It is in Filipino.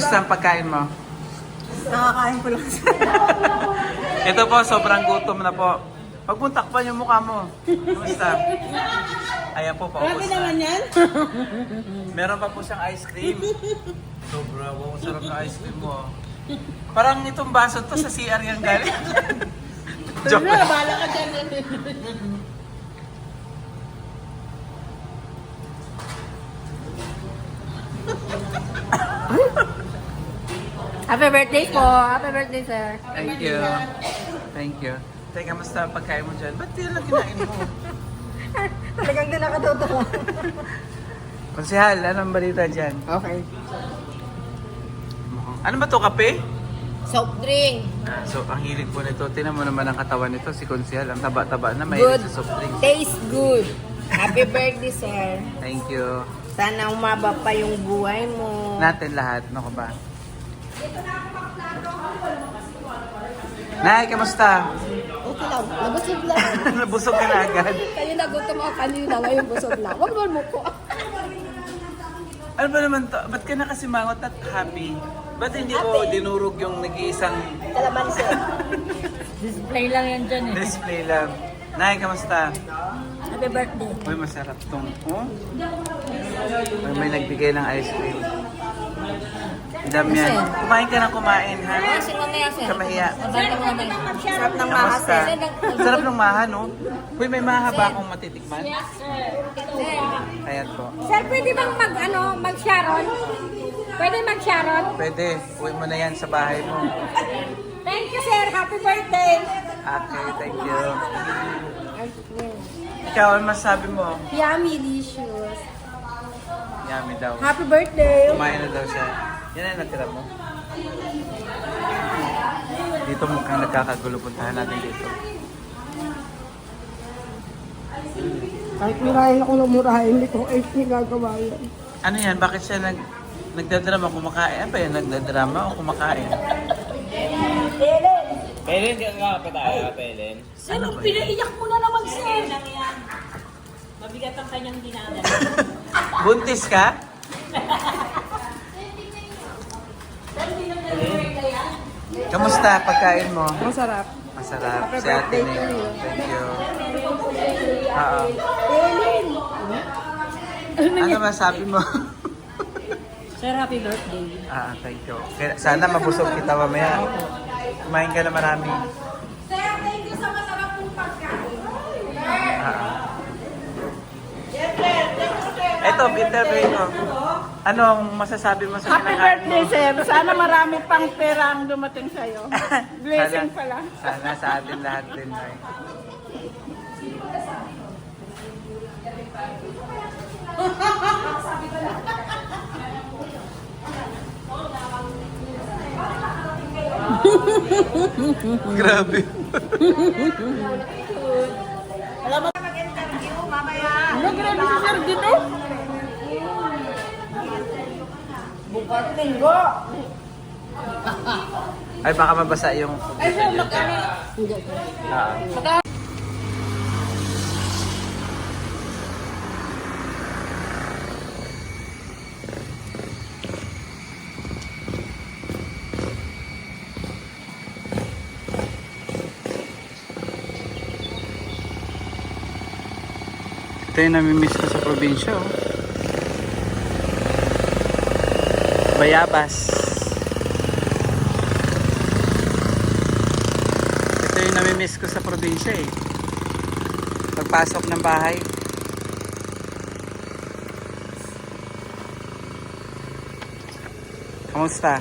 Kamusta ang pagkain mo? Nakakain ko lang sir. Ito po, sobrang gutom na po. Huwag mong takpan yung mukha mo. Kamusta? Ayan po, paubos Grabe na. naman yan. Meron pa po siyang ice cream. Sobra, wow, sarap na ice cream mo. Parang itong baso to sa CR yung galing. Joke Wala, lang. bahala ka dyan. Happy birthday po. Happy birthday, sir. Thank you. Thank you. Teka, kamusta ang pagkain mo dyan? Ba't yun lang kinain mo? Talagang din nakatutuwa. Konsehal, anong balita dyan? Okay. Ano ba to, kape? Soft drink. So, ang hilig po nito. Tinan mo naman ang katawan nito, si Konsehal. Ang taba-taba na mahilig Good. sa soft drink. Taste good. Happy birthday, sir. Thank you. Sana umaba pa yung buhay mo. Natin lahat, no ka ba? Nay, kamusta? Okay lang. Nabusog lang. Nabusog ka na agad. Kayo nagutom ako kanina. Ngayon busog lang. Wag mo ko. Ano ba naman to? Ba't ka na kasi mangot at happy? Ba't hindi ko dinurog yung nag-iisang Kalamansi. Display lang yan dyan eh. display lang? Nay, kamusta? Happy birthday. Uy, masarap tong. Oh? Uy, may nagbigay ng ice cream. Dami yan. Kumain ka ng kumain, ha? Sino na yan, sir? Kamahiya. Sarap ng maha, Kamusta? sir. Sarap ng maha, no? Uy, may maha ba akong matitikman? Ayan po. Sir, pwede bang mag-sharon? Pwede mag-sharon? Pwede. Uwi mo na yan sa bahay mo. Thank you, sir. Happy birthday. Okay, thank you. Ikaw, ano masabi mo? Yummy, delicious. Yummy daw. Happy birthday. Kumain na daw siya. Yan ang natira mo. Dito mukhang nagkakagulo. Puntahan natin dito. Kahit murahin ako ng murahin, hindi ko 8 ni gagawa yan. Ano yan? Bakit siya nagdadrama kumakain? Ano ba yan? Nagdadrama o kumakain? Pelen, ka pa tayo, Pelen. Sir, pinaiyak mo na naman, sir. Mabigat ang kanyang dinaanan. Buntis ka? Kamusta pagkain mo? Masarap. Masarap. Happy Si Ate birthday Ning. to you. Thank you. Oo. Ano masabi mo? Sir, happy birthday. Thank you. Sana mabusog kita mamaya. Kumain ka na marami. Sir, thank you sa masarap pong pagkain. Ito, interview ko. Anong masasabi mo sa Happy birthday, sir. Sana marami pang pera ang dumating sa'yo. Blessing pala. Sana sa atin lahat din. Ay. Grabe. Mag-ready si sir dito? Bukas linggo. Ay, baka mabasa yung... Ay, sir, magkano? Ah. Ito yung namimiss ko sa probinsya, oh. Bayabas. Ito yung namimiss ko sa probinsya, eh. Pagpasok ng bahay. Kamusta?